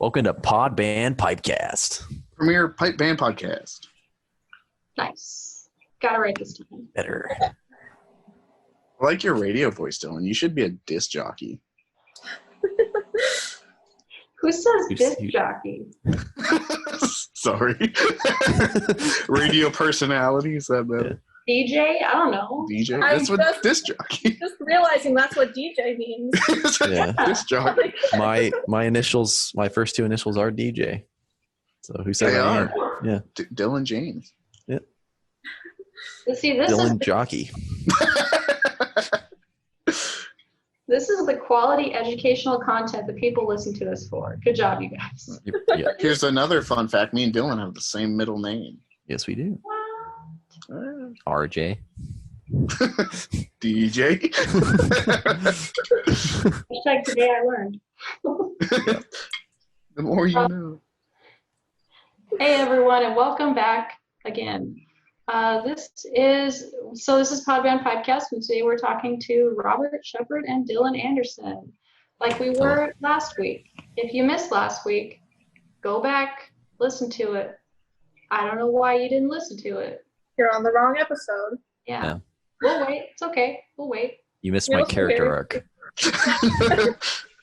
Welcome to Pod Band Pipecast. Premier pipe band podcast. Nice. Got it right this time. Better. I like your radio voice, Dylan. You should be a disc jockey. Who says disc jockey? Sorry. Radio personality, is that better? DJ? I don't know. DJ? That's what disc jockey. Just realizing that's what DJ means. Yeah. Disc jockey. My initials, my first two initials are DJ. So who said They I are. am? Yeah. Dylan James. Yep. See, this Dylan Jockey. this is the quality educational content that people listen to us for. Good job, you guys. Yeah. Here's another fun fact. Me and Dylan have the same middle name. Yes, we do. Uh, RJ. DJ. Hashtag today I learned. The more you know. Hey everyone, and welcome back again. This is Pod Band Pipecast, and today we're talking to Robert, Shepard, and Dylan Anderson, like we were last week. If you missed last week, go back, listen to it. I don't know why you didn't listen to it. You're on the wrong episode. Yeah. We'll wait. It's okay. We'll wait. You missed my character arc.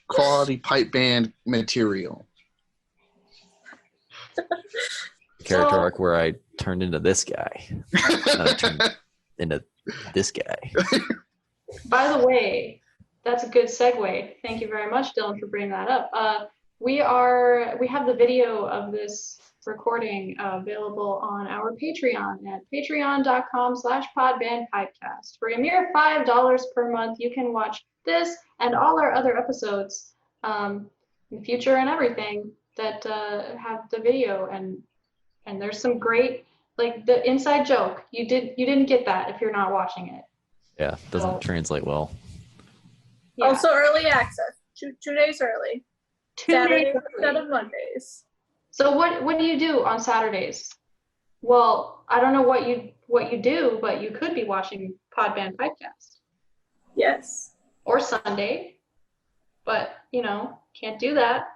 Quality pipe band material. Character arc where I turned into this guy. Turned into this guy. By the way, that's a good segue. Thank you very much, Dylan, for bringing that up. We have the video of this recording available on our Patreon at patreon.com/podbandpipecast. For a mere $5 per month, you can watch this and all our other episodes in the future and everything that have the video, and there's some great, like, the inside joke. You didn't get that if you're not watching it. Yeah, doesn't translate well. Yeah. Also, early access. 2 days early. 2 Saturdays days instead early. of Mondays. So what do you do on Saturdays? Well, I don't know what you do, but you could be watching Podband Pipecast. Yes. Or Sunday, but can't do that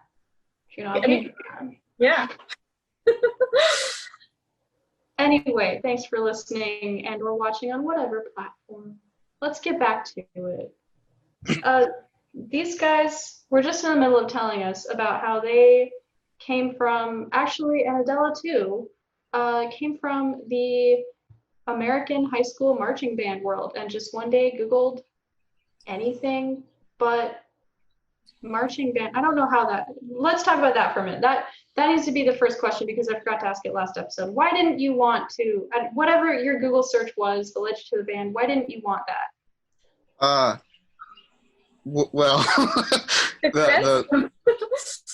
if you're not on Patreon. Yeah. Anyway, thanks for listening and or watching on whatever platform. Let's get back to it. These guys were just in the middle of telling us about how they came from, actually, and Adela too, came from the American high school marching band world, and just one day Googled anything but marching band. I don't know how that, let's talk about that for a minute. That needs to be the first question, because I forgot to ask it last episode. Why didn't you want to, whatever your Google search was that led you to the band, why didn't you want that? Well,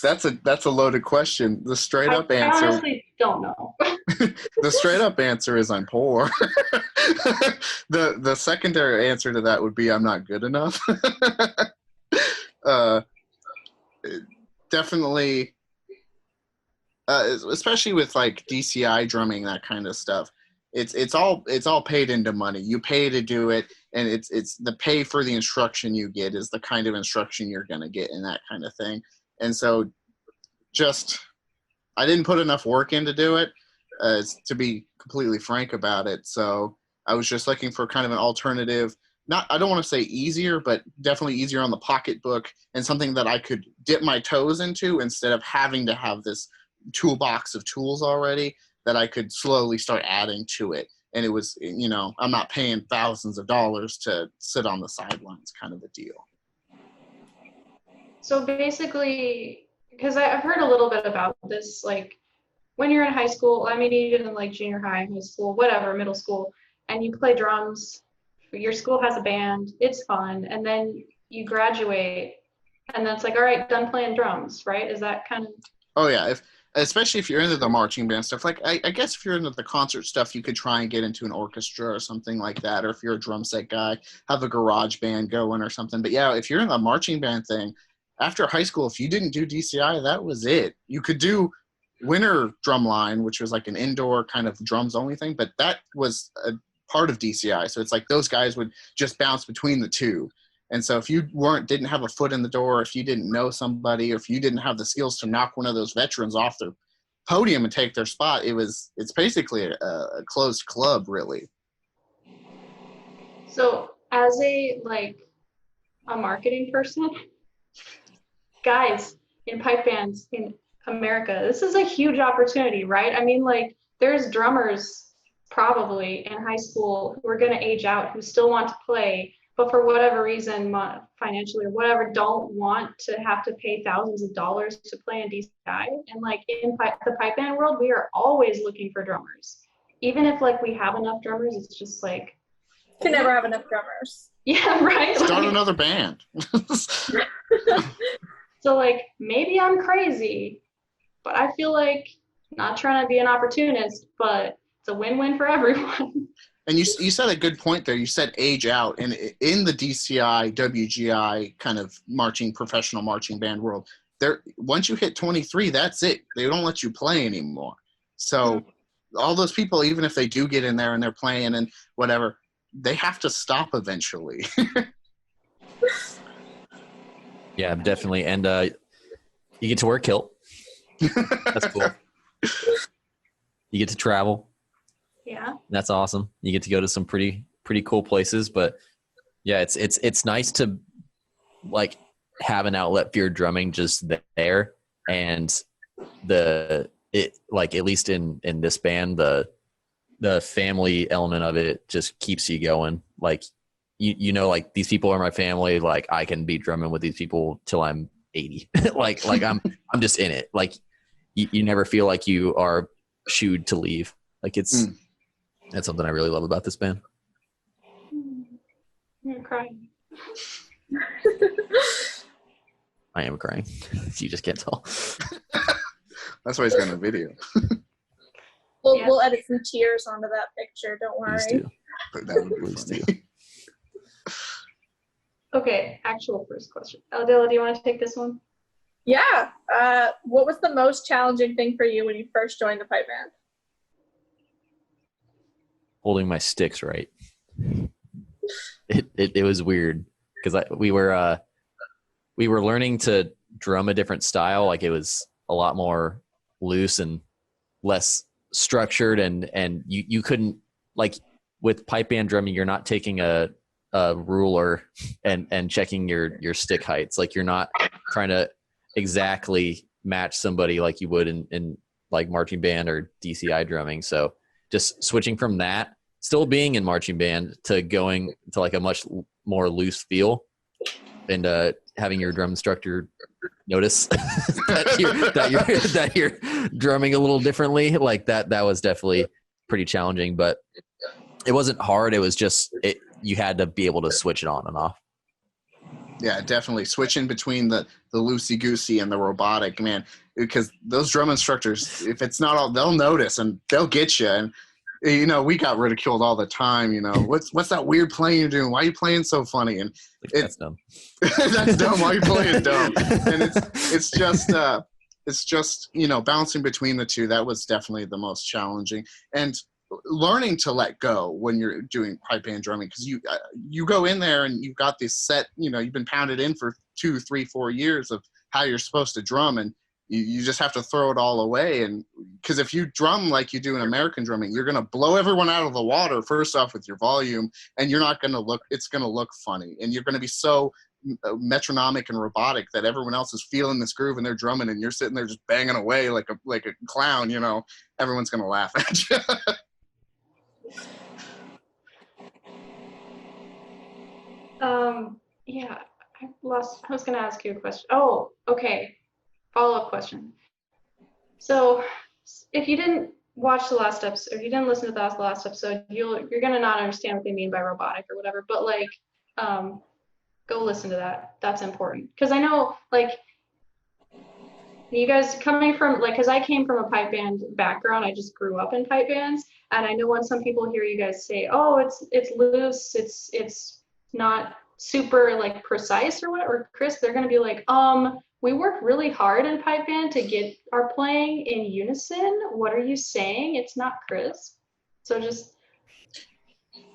that's a loaded question. The straight up answer. I honestly don't know. The straight up answer is I'm poor. The secondary answer to that would be I'm not good enough. Definitely, especially with like D.C.I. drumming, that kind of stuff. It's all paid into money. You pay to do it, and it's the pay for the instruction you get is the kind of instruction you're gonna get, and that kind of thing. And so, I didn't put enough work in to do it, to be completely frank about it. So I was just looking for kind of an alternative. I don't want to say easier, but definitely easier on the pocketbook, and something that I could dip my toes into instead of having to have this toolbox of tools already that I could slowly start adding to it. And it was, I'm not paying thousands of dollars to sit on the sidelines, kind of a deal. So basically, because I've heard a little bit about this, like when you're in high school, I mean, even in like junior high, high school, whatever, middle school, and you play drums, your school has a band, it's fun, and then you graduate, and then it's like, all right, done playing drums, right? Is that kind of... Oh, yeah. Especially if you're into the marching band stuff. Like, I guess if you're into the concert stuff, you could try and get into an orchestra or something like that. Or if you're a drum set guy, have a garage band going or something. But yeah, if you're in the marching band thing, after high school, if you didn't do D.C.I., that was it. You could do winter drumline, which was like an indoor kind of drums only thing, but that was a part of D.C.I. So it's like those guys would just bounce between the two. And so if you didn't have a foot in the door, if you didn't know somebody, or if you didn't have the skills to knock one of those veterans off the podium and take their spot, it's basically a closed club, really. So as a marketing person, guys in pipe bands in America, this is a huge opportunity, right? I mean, like, there's drummers probably in high school who are going to age out, who still want to play, but for whatever reason, financially or whatever, don't want to have to pay thousands of dollars to play in D.C.I. And like in the pipe band world, we are always looking for drummers. Even if like we have enough drummers, it's just like, You can never have enough drummers. yeah, right. Start another band. So like maybe I'm crazy, but I feel like not trying to be an opportunist, but it's a win-win for everyone. And you said a good point there. You said age out, and in the DCI, WGI kind of professional marching band world, once you hit 23, that's it. They don't let you play anymore. So all those people, even if they do get in there and they're playing and whatever, they have to stop eventually. Yeah, definitely. And you get to wear kilt. That's cool. You get to travel. Yeah. That's awesome. You get to go to some pretty cool places. But yeah, it's nice to like have an outlet for your drumming just there. And like at least in this band, the family element of it just keeps you going. Like you know, like these people are my family. Like I can be drumming with these people till I'm 80. like I'm just in it. Like you never feel like you are shooed to leave. Like that's something I really love about this band. You're crying. I am crying. You just can't tell. That's why he's got a video. We'll edit some tears onto that picture. Don't worry. Please do. But that would be Please funny. do. Okay, actual first question. Adela, do you want to take this one? Yeah. What was the most challenging thing for you when you first joined the pipe band? Holding my sticks right. It was weird because we were learning to drum a different style. Like it was a lot more loose and less structured, and you couldn't, like with pipe band drumming, you're not taking a ruler and checking your stick heights. Like you're not trying to exactly match somebody like you would in like marching band or DCI drumming. So just switching from that, still being in marching band, to going to like a much more loose feel, and having your drum instructor notice that you're drumming a little differently, like that was definitely pretty challenging. But it wasn't hard. It was just you had to be able to switch it on and off. Yeah, definitely switching between the loosey goosey and the robotic, man. Because those drum instructors, if it's not all, they'll notice and they'll get you. And you know, we got ridiculed all the time. You know, what's that weird playing you're doing? Why are you playing so funny? And That's dumb. That's dumb. Why are you playing dumb? And it's just you know, bouncing between the two. That was definitely the most challenging. And learning to let go when you're doing pipe band drumming, because you go in there and you've got this set, you know, you've been pounded in for 2, 3, 4 years of how you're supposed to drum, and you just have to throw it all away. And because if you drum like you do in American drumming, you're going to blow everyone out of the water first off with your volume, and you're not going to look, it's going to look funny, and you're going to be so metronomic and robotic that everyone else is feeling this groove and they're drumming and you're sitting there just banging away like a clown. You know, everyone's going to laugh at you. Yeah, I was going to ask you a question. Oh, okay. Follow-up question. So if you didn't watch the last episode, if you didn't listen to the last episode, you're going to not understand what they mean by robotic or whatever, but like, go listen to that. That's important. Because I know, like, you guys coming from, like, because I came from a pipe band background, I just grew up in pipe bands, and I know when some people hear you guys say, oh, it's loose, it's not super, like, precise or whatever, or crisp, they're going to be like, we work really hard in pipe band to get our playing in unison. What are you saying? It's not crisp. So just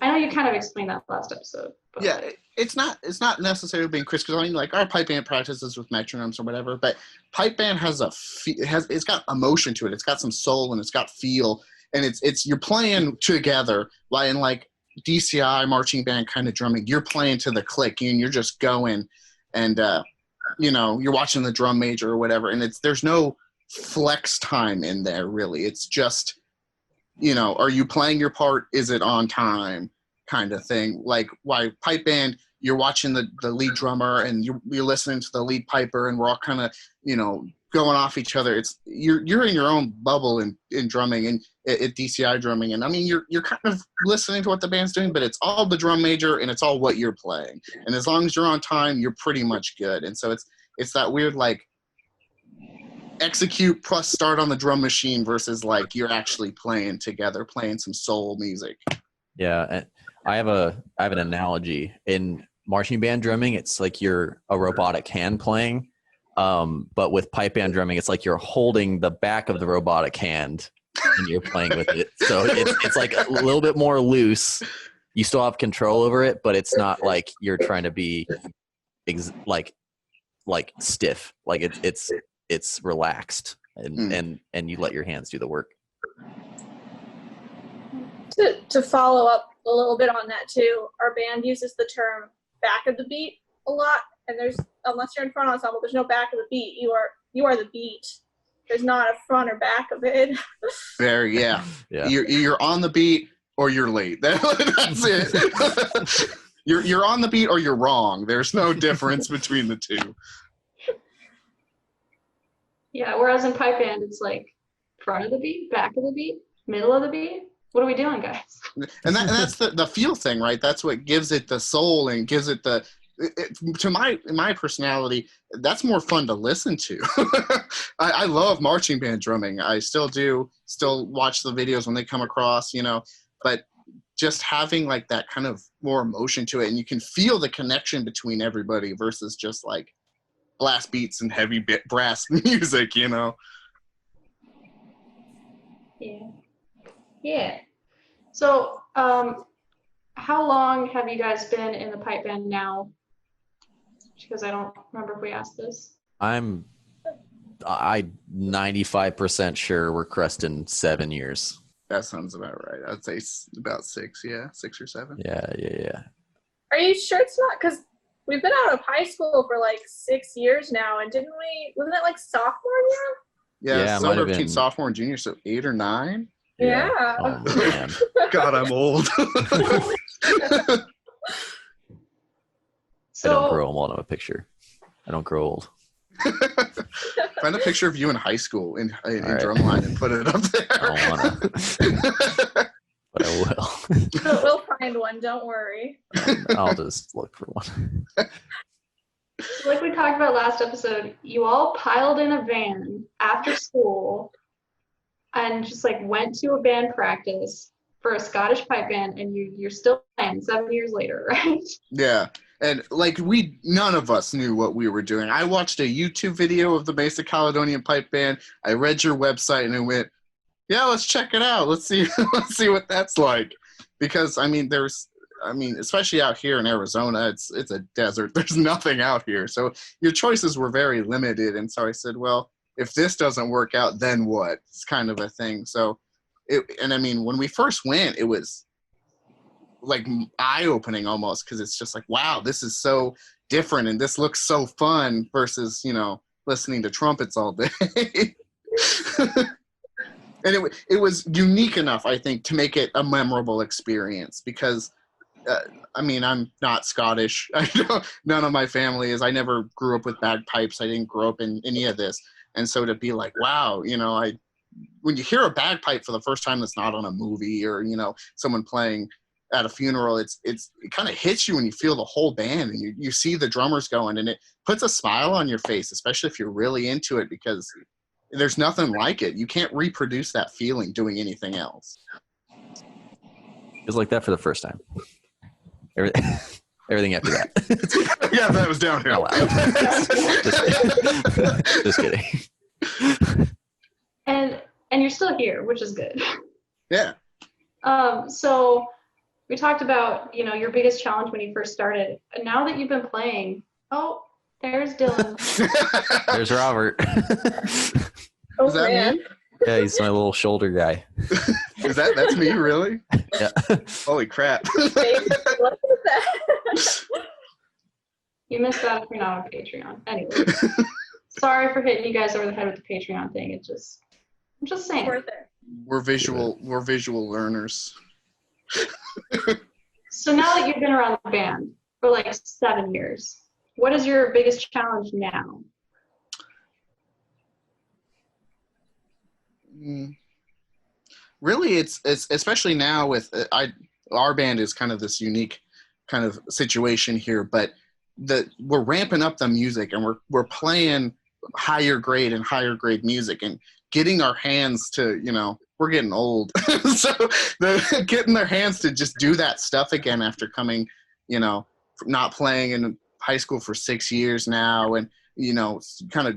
I know you kind of explained that last episode. But Yeah, it's not necessarily being Chris, because I mean, like, our pipe band practices with metronomes or whatever, but pipe band has it's got emotion to it. It's got some soul and it's got feel, and it's you're playing together, like in like D.C.I. marching band kind of drumming. You're playing to the click and you're just going, and you're watching the drum major or whatever, and there's no flex time in there really. It's just, are you playing your part? Is it on time? Kind of thing. Like, why pipe band, you're watching the lead drummer and you're listening to the lead piper, and we're all kind of going off each other. It's you're in your own bubble in drumming and at DCI drumming, and I mean you're kind of listening to what the band's doing, but it's all the drum major and it's all what you're playing, and as long as you're on time, you're pretty much good. And so it's that weird, like, execute plus start on the drum machine versus like you're actually playing together, playing some soul music. Yeah, and I have an analogy. In marching band drumming, it's like you're a robotic hand playing, but with pipe band drumming, it's like you're holding the back of the robotic hand and you're playing with it. So it's like a little bit more loose. You still have control over it, but it's not like you're trying to be like stiff. Like it's relaxed, and you let your hands do the work. To follow up a little bit on that too, our band uses the term back of the beat a lot, and unless you're in front ensemble, there's no back of the beat. You are the beat. There's not a front or back of it. Yeah. You're on the beat or you're late. That's it. You're on the beat or you're wrong. There's no difference between the two. Yeah, whereas in pipe band, it's like front of the beat, back of the beat, middle of the beat. What are we doing, guys? And that's the feel thing, right? That's what gives it the soul and gives it to my personality. That's more fun to listen to. I love marching band drumming. I still watch the videos when they come across, but just having like that kind of more emotion to it, and you can feel the connection between everybody versus just like blast beats and heavy brass music, Yeah. Yeah. So, how long have you guys been in the pipe band now? Because I don't remember if we asked this. I'm 95% sure we're cresting 7 years. That sounds about right. I'd say about 6, 6 or 7. Yeah. Are you sure it's not? Because we've been out of high school for like 6 years now, and wasn't it like sophomore year? Yeah, somewhere between sophomore and junior, so 8 or 9. Yeah. Oh, man. God, I'm old. I don't grow old on a picture. I don't grow old. Find a picture of you in high school in drumline and put it up there. I don't want to. But I will. We'll find one, don't worry. I'll just look for one. Like we talked about last episode, you all piled in a van after school and just like went to a band practice for a Scottish pipe band, and you're still playing 7 years later, right? Yeah. And like none of us knew what we were doing. I watched a YouTube video of the Basic Caledonian Pipe Band. I read your website and I went, yeah, let's check it out. Let's see what that's like. Because especially out here in Arizona, it's a desert. There's nothing out here. So your choices were very limited. And so I said, well, if this doesn't work out, then what? It's kind of a thing. So when we first went, it was like eye-opening almost, because it's just like, wow, this is so different and this looks so fun versus listening to trumpets all day. And it was unique enough, I think, to make it a memorable experience, because I'm not Scottish. None of my family is. I never grew up with bagpipes. I didn't grow up in any of this. And so to be like, wow, when you hear a bagpipe for the first time that's not on a movie or someone playing at a funeral, it kind of hits you when you feel the whole band and you see the drummers going, and it puts a smile on your face, especially if you're really into it, because there's nothing like it. You can't reproduce that feeling doing anything else. It was like that for the first time. Everything after that. Yeah, that was downhill. Just kidding. And you're still here, which is good. Yeah. So we talked about, your biggest challenge when you first started. And now that you've been playing, oh, there's Dylan. There's Robert. Oh, Is that man. me? Yeah, he's my little shoulder guy. That's me, really? Yeah. Holy crap. Look at that. You missed out if you're not on Patreon. Anyway, sorry for hitting you guys over the head with the Patreon thing. I'm just saying. Worth it. We're visual learners. So now that you've been around the band for like 7 years, what is your biggest challenge now? Really, it's especially now with our band is kind of this unique kind of situation here, but we're ramping up the music and we're playing higher grade music and getting our hands to, we're getting old. So getting their hands to just do that stuff again after coming, not playing in high school for 6 years now, and, kind of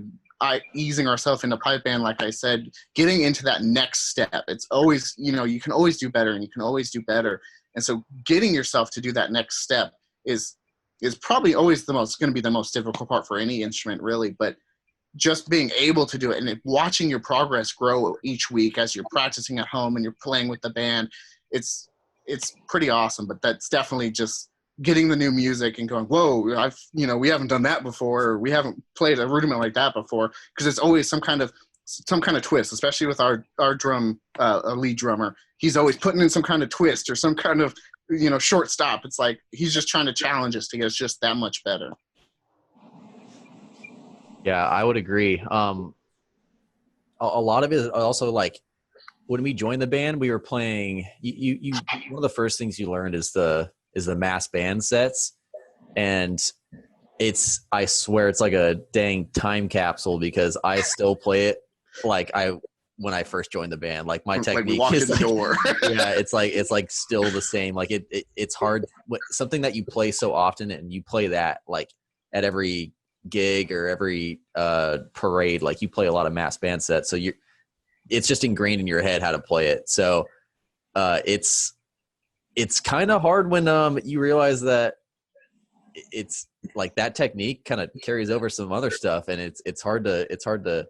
easing ourselves into pipe band, like I said, getting into that next step. It's always, you can always do better and you can always do better. And so getting yourself to do that next step is probably always going to be the most difficult part for any instrument, really. But just being able to do it and watching your progress grow each week as you're practicing at home and you're playing with the band, it's pretty awesome. But that's definitely just getting the new music and going, whoa, we haven't done that before, or we haven't played a rudiment like that before, because it's always some kind of twist, especially with our lead drummer. He's always putting in some kind of twist or some kind of short stop. It's like he's just trying to challenge us to get us just that much better. Yeah, I would agree. A lot of it is also like when we joined the band, we were playing. You one of the first things you learned is the mass band sets, and I swear it's like a dang time capsule, because I still play it like when I first joined the band. Like my technique is in the door. Yeah, it's like still the same. Like it's hard, something that you play so often, and you play that like at every gig or every parade. Like you play a lot of mass band sets, so it's just ingrained in your head how to play it. So it's kind of hard when you realize that it's like that technique kind of carries over some other stuff, and it's hard to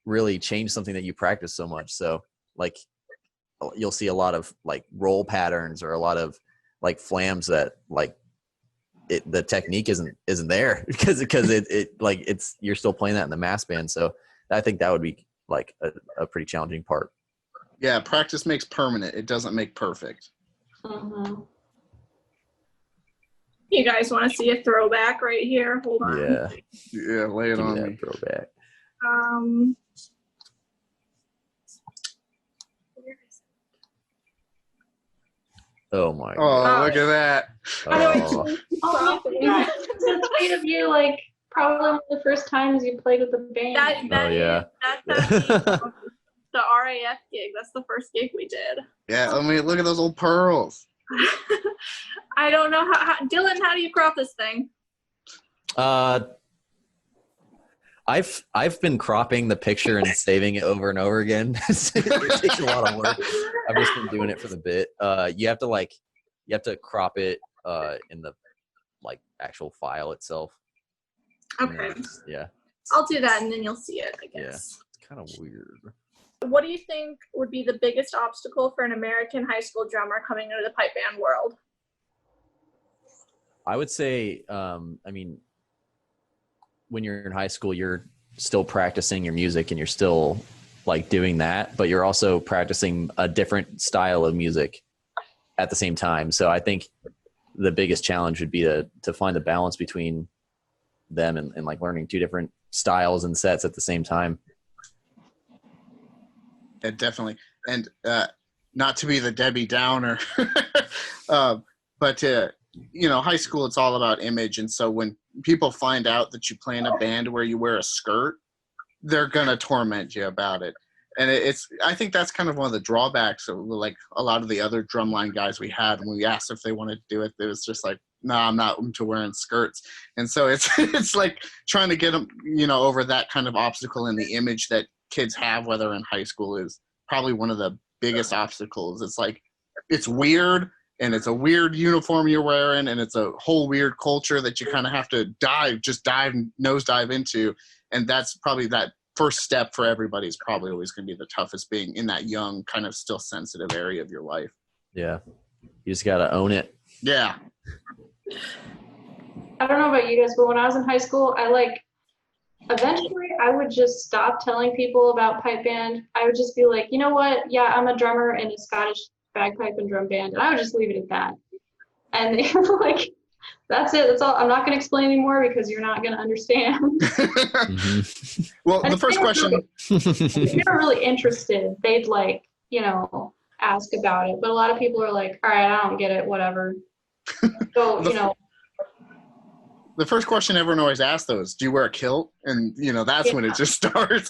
really change something that you practice so much. So like you'll see a lot of like roll patterns or a lot of like flams that like the technique isn't there because you're still playing that in the mass band. So I think that would be like a pretty challenging part. Yeah, practice makes permanent. It doesn't make perfect. Mm-hmm. You guys want to see a throwback right here? Hold on. Yeah, lay it on me. Throwback. Oh my God. Oh, look at that. Oh. Oh my God. The three of you, like, probably one of the first times you played with the band. That's the RAF gig. That's the first gig we did. Yeah, I mean, look at those old pearls. I don't know how Dylan, how do you crop this thing? I've been cropping the picture and saving it over and over again. It takes a lot of work. I've just been doing it for the bit. You have to crop it in the like actual file itself. Okay. Yeah. I'll do that and then you'll see it, I guess. Yeah. It's kind of weird. What do you think would be the biggest obstacle for an American high school drummer coming into the pipe band world? I would say, when you're in high school, you're still practicing your music and you're still like doing that, but you're also practicing a different style of music at the same time. So I think the biggest challenge would be to find the balance between them and like learning two different styles and sets at the same time. Yeah, definitely. And not to be the Debbie Downer, but high school, it's all about image. And so when people find out that you play in a band where you wear a skirt, they're going to torment you about it. And I think that's kind of one of the drawbacks of like a lot of the other drumline guys we had. When we asked if they wanted to do it, it was just like, no, I'm not into wearing skirts. And so it's like trying to get them, over that kind of obstacle, and the image that kids have, whether in high school, is probably one of the biggest obstacles. It's like, it's weird, and it's a weird uniform you're wearing, and it's a whole weird culture that you kind of have to nosedive into. And that's probably that first step for everybody is probably always going to be the toughest, being in that young, kind of still sensitive area of your life. Yeah. You just got to own it. Yeah. I don't know about you guys, but when I was in high school, eventually I would just stop telling people about pipe band. I would just be like, you know what? Yeah, I'm a drummer in a Scottish bagpipe and drum band. And I would just leave it at that. And they were like, that's it. That's all. I'm not going to explain anymore because you're not going to understand. Mm-hmm. Well, and the first question. if they were really interested, they'd ask about it. But a lot of people are like, all right, I don't get it, whatever. So, The first question everyone always asks, though, is, do you wear a kilt? And, that's when it just starts.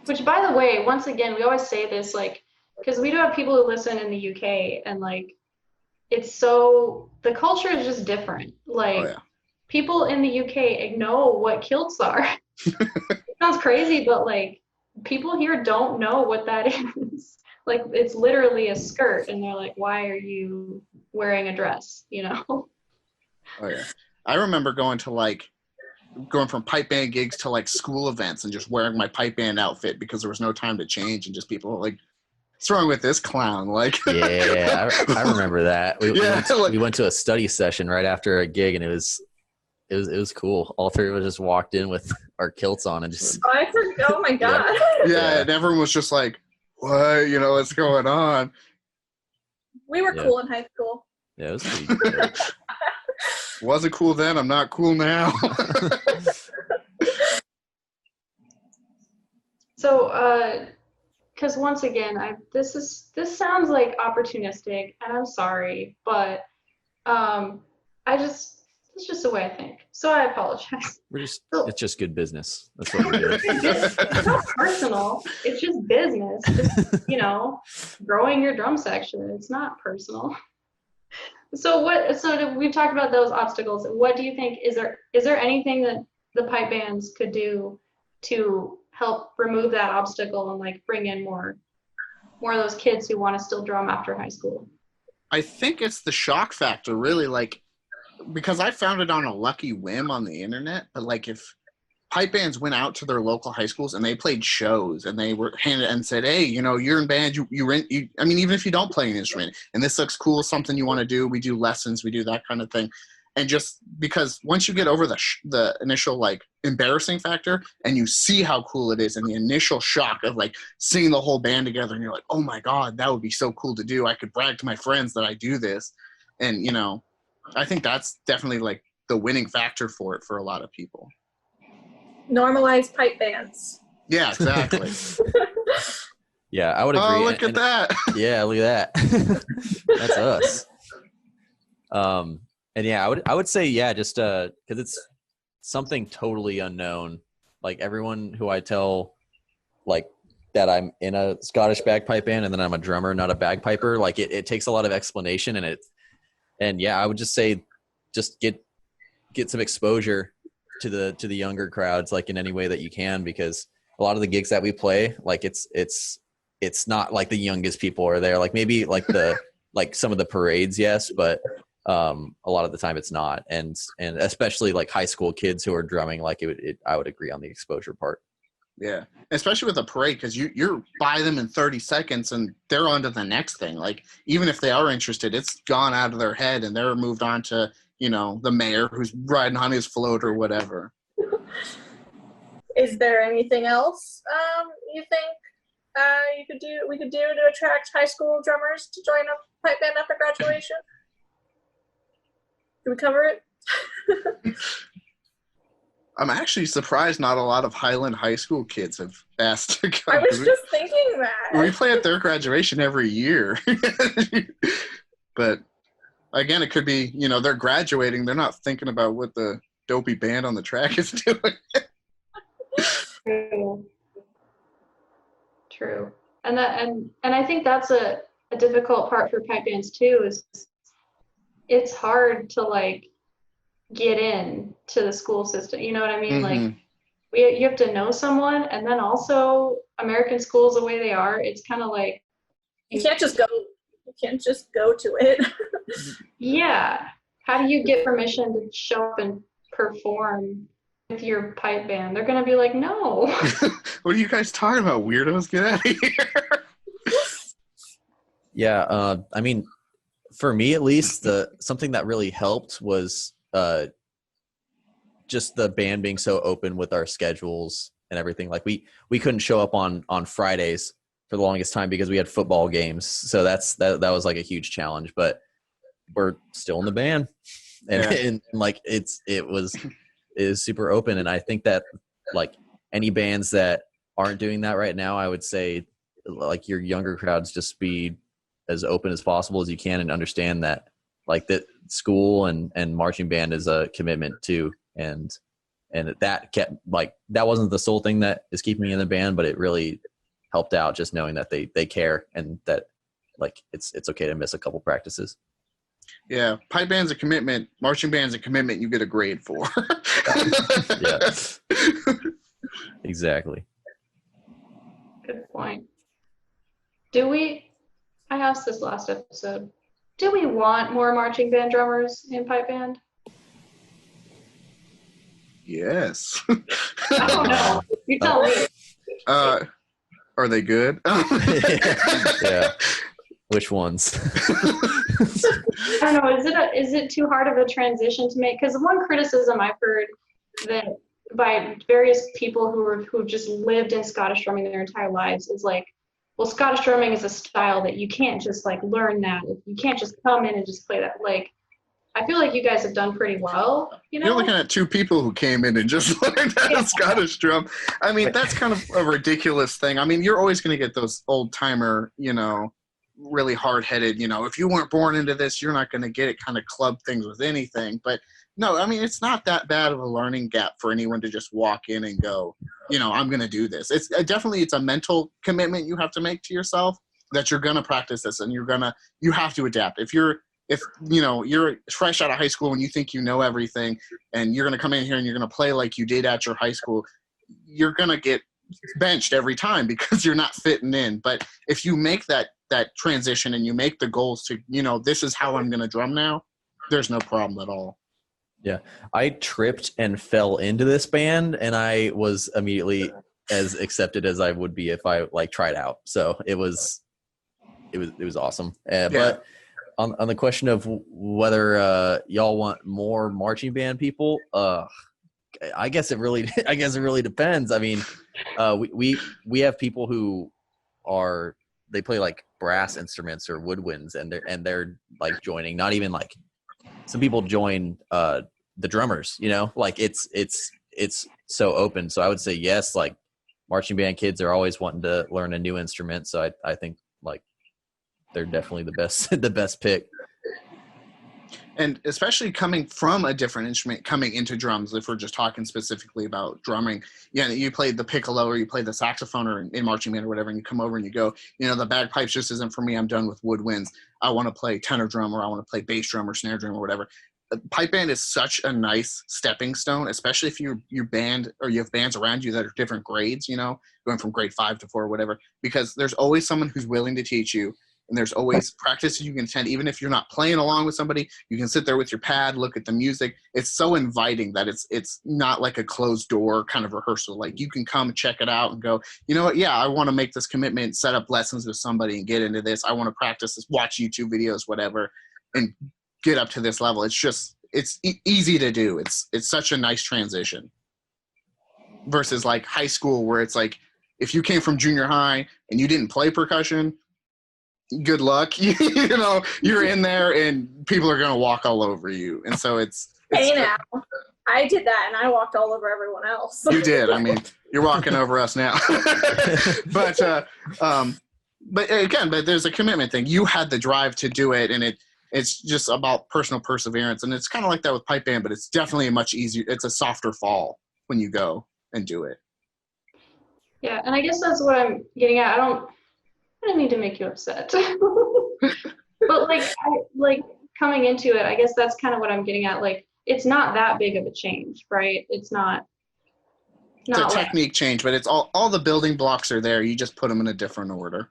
Which, by the way, once again, we always say this, because we do have people who listen in the UK, and, the culture is just different. People in the UK know what kilts are. It sounds crazy, but, people here don't know what that is. It's literally a skirt, and they're like, why are you wearing a dress, Oh yeah, I remember going from pipe band gigs to school events and just wearing my pipe band outfit because there was no time to change, and just people were like, "What's wrong with this clown?" Yeah, I remember that. We went to a study session right after a gig, and it was cool. All three of us just walked in with our kilts on and just. Oh my god. Yeah, and everyone was just like, "What? What's going on?" We were cool in high school. Yeah, it was pretty good. Wasn't cool then. I'm not cool now. So, because once again, this sounds like opportunistic, and I'm sorry, but it's just the way I think. So I apologize. It's just good business. That's what we're doing. It's not personal. It's just business. Just growing your drum section. It's not personal. So we've talked about those obstacles. What do you think, is there anything that the pipe bands could do to help remove that obstacle and bring in more of those kids who want to still drum after high school? I think it's the shock factor, really, because I found it on a lucky whim on the internet, but if pipe bands went out to their local high schools and they played shows and they were handed and said, hey, you're in band, even if you don't play an instrument and this looks cool, something you want to do, we do lessons, we do that kind of thing. And just because once you get over the initial embarrassing factor and you see how cool it is and the initial shock of seeing the whole band together and you're like, oh my God, that would be so cool to do. I could brag to my friends that I do this. And, I think that's definitely the winning factor for a lot of people. Normalize pipe bands. Yeah, exactly. Yeah, I would agree. Oh, look at that. Yeah, look at that. That's us. And yeah, I would say, yeah, just because it's something totally unknown. Everyone who I tell that I'm in a Scottish bagpipe band and then I'm a drummer, not a bagpiper, it takes a lot of explanation, and yeah, I would just say just get some exposure to the younger crowds in any way that you can, because a lot of the gigs that we play, it's not the youngest people are there, maybe the some of the parades, yes, but a lot of the time it's not, and especially high school kids who are drumming, I would agree on the exposure part. Yeah, especially with a parade, because you're by them in 30 seconds and they're on to the next thing. Even if they are interested, it's gone out of their head and they're moved on to the mayor who's riding on his float or whatever. Is there anything else you think we could do to attract high school drummers to join a pipe band after graduation? Did we cover it? I'm actually surprised not a lot of Highland High School kids have asked to come. I was just thinking that. We play at their graduation every year. But again, it could be, they're graduating. They're not thinking about what the dopey band on the track is doing. True. And I think that's a difficult part for pipe bands too, is it's hard to get in to the school system. You know what I mean? Mm-hmm. You have to know someone, and then also American schools, the way they are, it's kind of you can't just go You can't just go to it. Yeah. How do you get permission to show up and perform with your pipe band? They're gonna be like, no. What are you guys talking about, weirdos? Get out of here. Yeah, I mean, for me at least, something that really helped was just the band being so open with our schedules and everything. Like we couldn't show up on Fridays for the longest time because we had football games. So that was like a huge challenge, but we're still in the band, and, Yeah. and like it is super open. And I think that like any bands that aren't doing that right now, I would say like your younger crowds, just be as open as possible as you can and understand that like that school and marching band is a commitment too. And that kept like, that wasn't the sole thing that is keeping me in the band, but it really helped out just knowing that they care and that like it's okay to miss a couple practices. Yeah, pipe band's a commitment. Marching band's a commitment you get a grade for. Yeah, exactly. Good point. I asked this last episode, do we want more marching band drummers in pipe band? Yes. I don't know. You tell me. Are they good? Yeah. Which ones? I don't know. Is it too hard of a transition to make? Because one criticism I've heard that by various people who've just lived in Scottish drumming their entire lives is like, well, Scottish drumming is a style that you can't just like learn that. You can't just come in and just play that. Like, I feel like you guys have done pretty well. You know, You're looking at two people who came in and just learned how to Scottish drum. I mean, that's kind of a ridiculous thing. I mean, you're always going to get those old timer, really hard-headed, if you weren't born into this, you're not going to get it kind of club things with anything. But no, I mean, it's not that bad of a learning gap for anyone to just walk in and go, I'm going to do this. It's a mental commitment you have to make to yourself that you're going to practice this and you have to adapt. If you're fresh out of high school and you think you know everything and you're going to come in here and you're going to play like you did at your high school, you're going to get benched every time because you're not fitting in. But if you make that transition and you make the goals to, this is how I'm going to drum now, there's no problem at all. Yeah. I tripped and fell into this band and I was immediately as accepted as I would be if I like tried out. So it was awesome. But on the question of whether y'all want more marching band people, I guess it really depends. I mean, we have people who they play like brass instruments or woodwinds and they're like joining, not even like some people join the drummers, like it's so open. So I would say yes, like marching band kids are always wanting to learn a new instrument. So I think like they're definitely the best pick. And especially coming from a different instrument, coming into drums, if we're just talking specifically about drumming, you played the piccolo or you play the saxophone or in marching band or whatever, and you come over and you go, the bagpipes just isn't for me. I'm done with woodwinds. I want to play tenor drum or I want to play bass drum or snare drum or whatever. Pipe band is such a nice stepping stone, especially if your band or you have bands around you that are different grades, going from grade 5 to 4 or whatever, because there's always someone who's willing to teach you. And there's always practice you can attend. Even if you're not playing along with somebody, you can sit there with your pad, look at the music. It's so inviting that it's not like a closed door kind of rehearsal. Like you can come and check it out and go, you know what? Yeah, I want to make this commitment, set up lessons with somebody and get into this. I want to practice this, watch YouTube videos, whatever, and get up to this level. It's easy to do. It's such a nice transition versus like high school where it's like, if you came from junior high and you didn't play percussion, good luck. You're in there and people are going to walk all over you. And so it's hey, now I did that and I walked all over everyone else. You did. I mean, you're walking over us now. But again, there's a commitment thing. You had the drive to do it, and it's just about personal perseverance. And it's kind of like that with pipe band, but it's definitely a much easier, it's a softer fall when you go and do it. Yeah, and I guess that's what I'm getting at. I don't need to make you upset. But like coming into it, I guess that's kind of what I'm getting at. Like, it's not that big of a change, right? It's not a technique change, but it's all the building blocks are there. You just put them in a different order.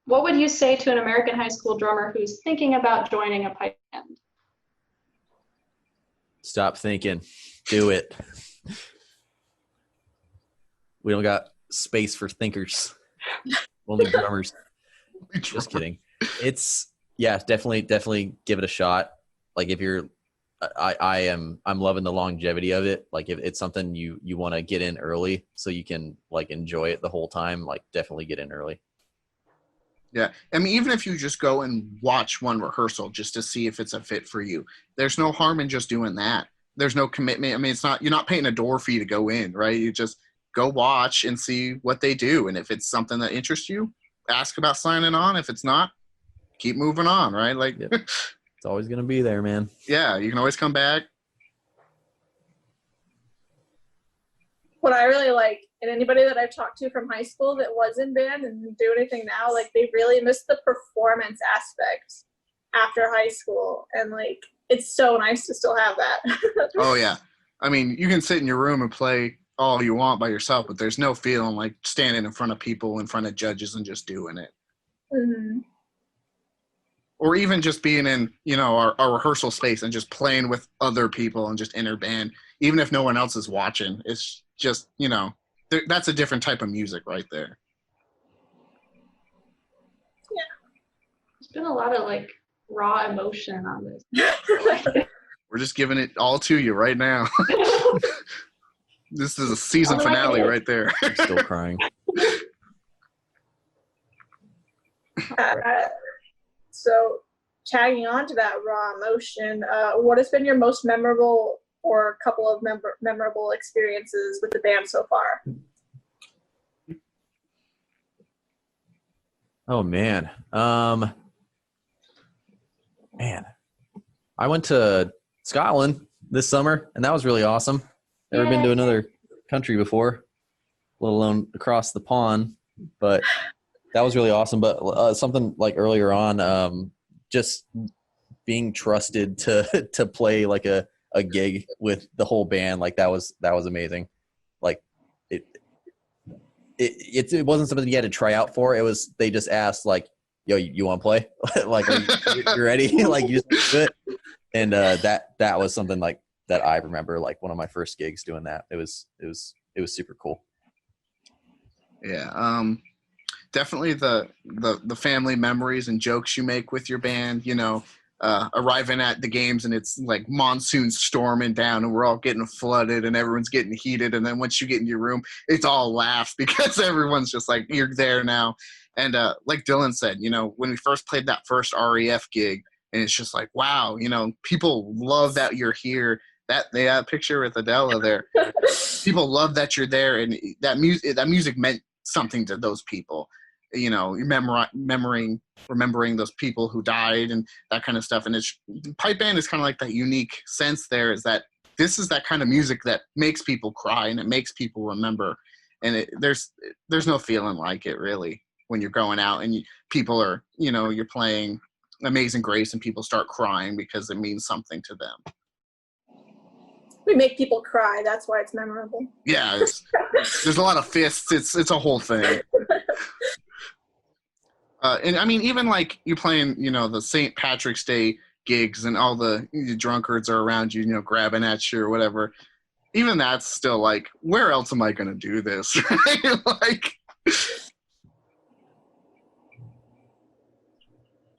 What would you say to an American high school drummer who's thinking about joining a pipe band? Stop thinking. Do it. We don't got space for thinkers. Only drummers. Just kidding. It's definitely give it a shot. Like if you're I'm loving the longevity of it. Like if it's something you want to get in early so you can like enjoy it the whole time, like definitely get in early. Yeah. I mean, even if you just go and watch one rehearsal just to see if it's a fit for you, there's no harm in just doing that. There's no commitment. I mean, you're not paying a door fee to go in, right? You just go watch and see what they do. And if it's something that interests you, ask about signing on. If it's not, keep moving on, right? Like, yep. It's always going to be there, man. Yeah, you can always come back. What I really like, and anybody that I've talked to from high school that was in band and didn't do anything now, like they really miss the performance aspect after high school. And like, it's so nice to still have that. Oh, yeah. I mean, you can sit in your room and play all you want by yourself, but there's no feeling like standing in front of people, in front of judges and just doing it. Mm-hmm. Or even just being in, our rehearsal space and just playing with other people and just inner band, even if no one else is watching. It's just, that's a different type of music right there. Yeah. There's been a lot of like raw emotion on this. We're just giving it all to you right now. This is a season finale right there. I'm still crying. So tagging on to that raw emotion, what has been your most memorable or couple of memorable experiences with the band so far? Oh, man. I went to Scotland this summer, and that was really awesome. Never been to another country before, let alone across the pond, but that was really awesome. But something like earlier on, just being trusted to play like a gig with the whole band, like that was amazing. Like it wasn't something you had to try out for. It was, they just asked like, yo, you want to play? Like, you ready? Like, you just do it. And that was something like that I remember, like one of my first gigs doing that. It was super cool. Yeah. Definitely the family memories and jokes you make with your band, arriving at the games and it's like monsoon storming down and we're all getting flooded and everyone's getting heated. And then once you get in your room, it's all laughs because everyone's just like, you're there now. And like Dylan said, when we first played that first REF gig, and it's just like, wow, people love that you're here. That picture with Adela there, people love that you're there, and that music meant something to those people. Remembering those people who died and that kind of stuff. And it's pipe band is kind of like that unique sense there, is that this is that kind of music that makes people cry and it makes people remember. And there's no feeling like it really when you're going out and people are, you're playing Amazing Grace and people start crying because it means something to them. We make people cry. That's why it's memorable. Yeah, there's a lot of fists. It's a whole thing. And I mean, even like you playing, the St. Patrick's Day gigs and all the drunkards are around you, grabbing at you or whatever. Even that's still like, where else am I going to do this? Right? Like,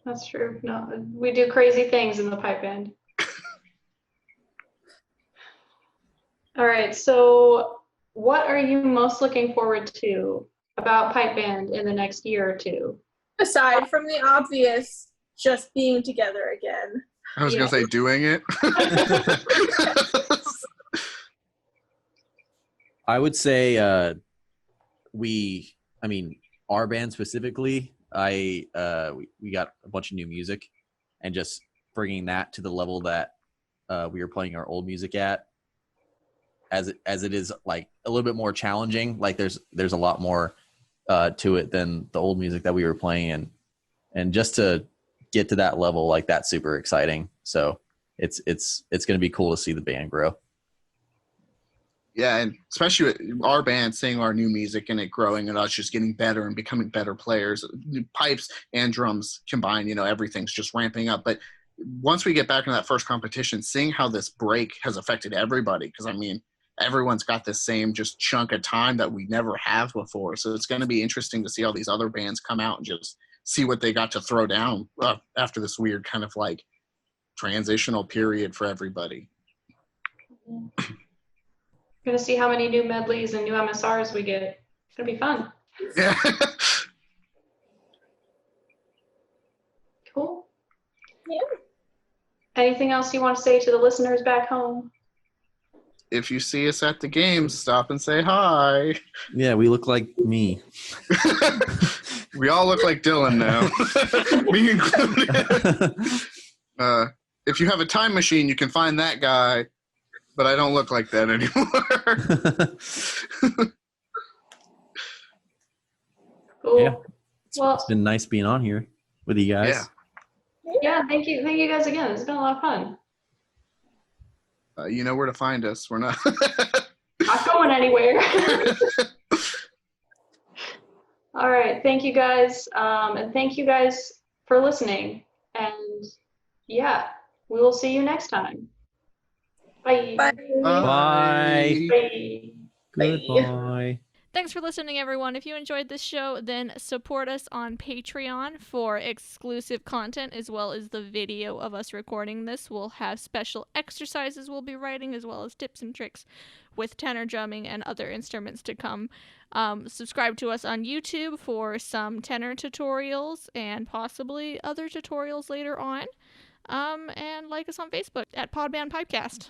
That's true. No, we do crazy things in the pipe band. All right. So what are you most looking forward to about pipe band in the next year or two? Aside from the obvious, just being together again. I was going to say doing it. I would say our band specifically, we got a bunch of new music and just bringing that to the level that we were playing our old music at, as it is like a little bit more challenging. Like there's a lot more to it than the old music that we were playing, and just to get to that level, like that's super exciting. So it's going to be cool to see the band grow. Yeah, and especially with our band, seeing our new music and it growing and us just getting better and becoming better players. Pipes and drums combined, everything's just ramping up. But once we get back in that first competition, seeing how this break has affected everybody, because I mean, everyone's got this same just chunk of time that we never have before. So it's going to be interesting to see all these other bands come out and just see what they got to throw down after this weird kind of like transitional period for everybody. We're gonna see how many new medleys and new MSRs we get. It's gonna be fun. Yeah. Cool. Yeah. Anything else you want to say to the listeners back home? If you see us at the games, stop and say hi. Yeah, we look like me. We all look like Dylan now, me included. If you have a time machine, you can find that guy, but I don't look like that anymore. Cool. Yeah. Well, It's been nice being on here with you guys. yeah, thank you guys again. It's been a lot of fun. You know where to find us. We're not Not going anywhere. All right, thank you guys, and thank you guys for listening. And yeah, we will see you next time. Bye. Bye. Bye. Bye. Goodbye. Thanks for listening, everyone. If you enjoyed this show, then support us on Patreon for exclusive content as well as the video of us recording this. We'll have special exercises we'll be writing as well as tips and tricks with tenor drumming and other instruments to come. Subscribe to us on YouTube for some tenor tutorials and possibly other tutorials later on. And like us on Facebook at Podband Pipecast.